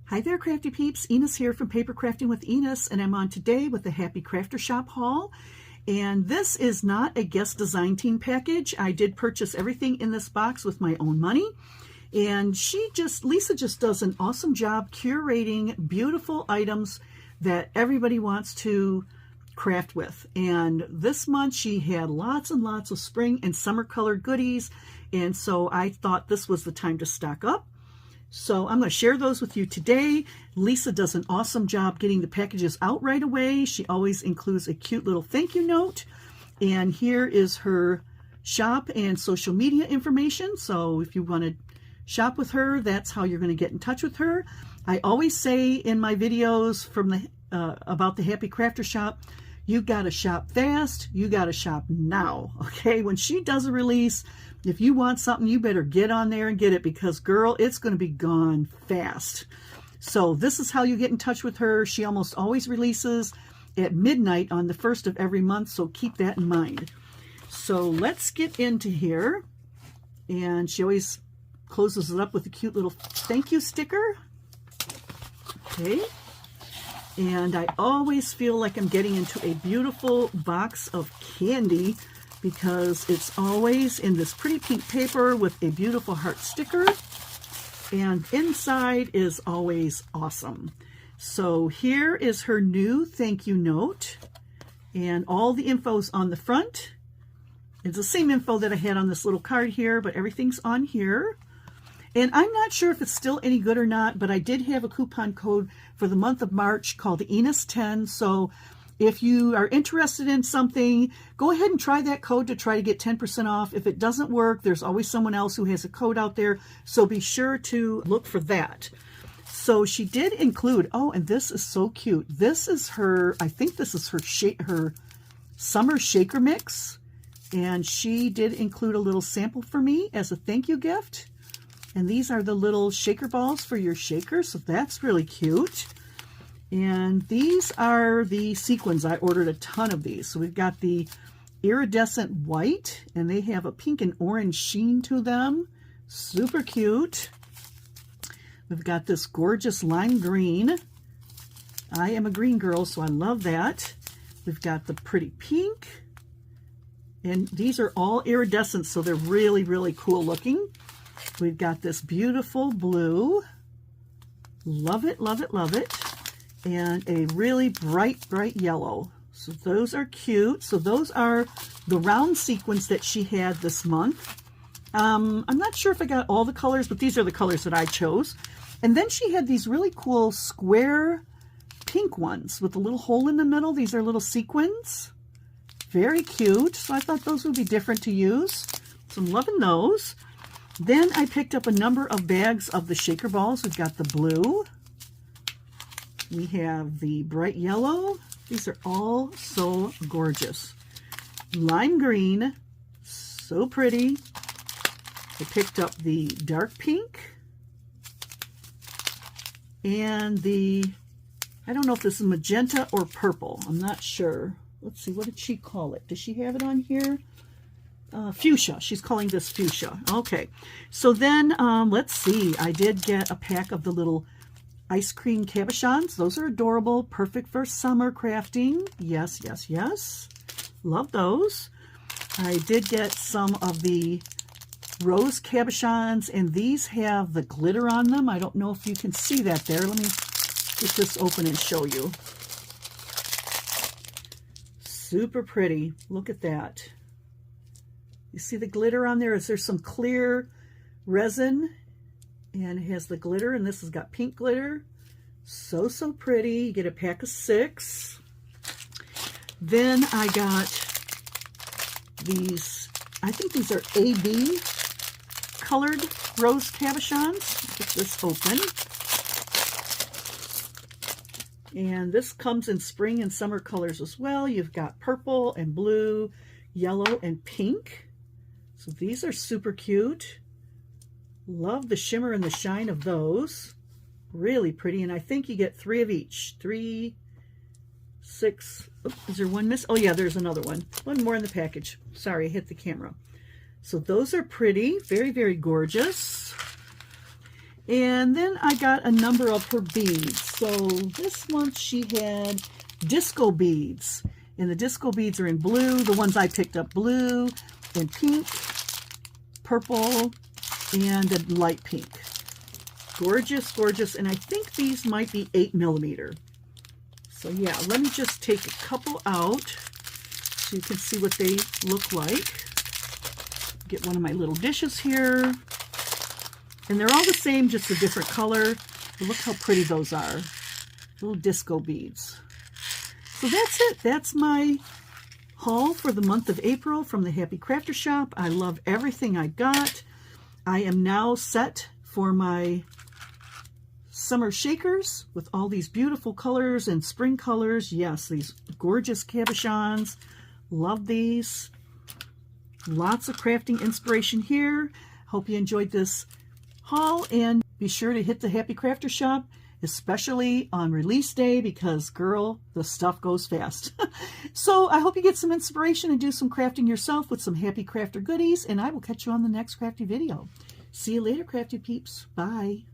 Hi there, Crafty Peeps. Enis here from Papercrafting with Enis, and I'm on today with the Happy Crafter Shop haul. And this is not a guest design team package. I did purchase everything in this box with my own money. And Lisa just does an awesome job curating beautiful items that everybody wants to craft with. And this month she had lots and lots of spring and summer colored goodies. And so I thought this was the time to stock up. So I'm going to share those with you today. Lisa does an awesome job getting the packages out right away. She always includes a cute little thank you note. And here is her shop and social media information. So if you want to shop with her, that's how you're going to get in touch with her. I always say in my videos about the Happy Crafter Shop, you got to shop fast. You got to shop now. Okay, when she does a release, if you want something, you better get on there and get it because, girl, it's going to be gone fast. So this is how you get in touch with her. She almost always releases at midnight on the 1st of every month, so keep that in mind. So let's get into here. And she always closes it up with a cute little thank you sticker. Okay. And I always feel like I'm getting into a beautiful box of candy because it's always in this pretty pink paper with a beautiful heart sticker. And inside is always awesome. So here is her new thank you note. And all the info's on the front. It's the same info that I had on this little card here, but everything's on here. And I'm not sure if it's still any good or not, but I did have a coupon code for the month of March called the Enis 10. So if you are interested in something, go ahead and try that code to try to get 10% off. If it doesn't work, there's always someone else who has a code out there. So be sure to look for that. So she did include, oh, and this is so cute. This is her, I think this is her summer shaker mix. And she did include a little sample for me as a thank you gift. And these are the little shaker balls for your shaker, so that's really cute. And these are the sequins. I ordered a ton of these. So we've got the iridescent white, and they have a pink and orange sheen to them. Super cute. We've got this gorgeous lime green. I am a green girl, so I love that. We've got the pretty pink. And these are all iridescent, so they're really, really cool looking. We've got this beautiful blue. Love it, love it, love it. And a really bright, bright yellow. So those are cute. So those are the round sequins that she had this month. I'm not sure if I got all the colors, but these are the colors that I chose. And then she had these really cool square pink ones with a little hole in the middle. These are little sequins. Very cute. So I thought those would be different to use. So I'm loving those. Then I picked up a number of bags of the shaker balls. We've got the blue. We have the bright yellow. These are all so gorgeous. Lime green, so pretty. I picked up the dark pink. And the, I don't know if this is magenta or purple. I'm not sure. Let's see, what did she call it? Does she have it on here? Fuchsia. She's calling this fuchsia. Okay. So then, let's see. I did get a pack of the little ice cream cabochons. Those are adorable. Perfect for summer crafting. Yes, yes, yes. Love those. I did get some of the rose cabochons, and these have the glitter on them. I don't know if you can see that there. Let me get this open and show you. Super pretty. Look at that. You see the glitter on there? There's some clear resin, and it has the glitter, and this has got pink glitter. So, so pretty. You get a pack of 6. Then I got these, I think these are AB colored rose cabochons. Get this open. And this comes in spring and summer colors as well. You've got purple and blue, yellow and pink. So these are super cute. Love the shimmer and the shine of those. Really pretty. And I think you get 3 of each. 3, 6. Oops, is there one miss? Oh yeah, there's another one. One more in the package. Sorry, I hit the camera. So those are pretty. Very, very gorgeous. And then I got a number of her beads. So this month she had disco beads. And the disco beads are in blue. The ones I picked up, blue and pink, purple, and a light pink. Gorgeous, gorgeous. And I think these might be 8mm. So yeah, let me just take a couple out so you can see what they look like. Get one of my little dishes here. And they're all the same, just a different color. But look how pretty those are. Little disco beads. So that's it. That's my haul for the month of April from the Happy Crafter Shop. I love everything I got. I am now set for my summer shakers with all these beautiful colors and spring colors. Yes, these gorgeous cabochons. Love these. Lots of crafting inspiration here. Hope you enjoyed this haul, and be sure to hit the Happy Crafter Shop, especially on release day, because girl, the stuff goes fast. So I hope you get some inspiration and do some crafting yourself with some Happy Crafter goodies, and I will catch you on the next crafty video. See you later, Crafty Peeps. Bye.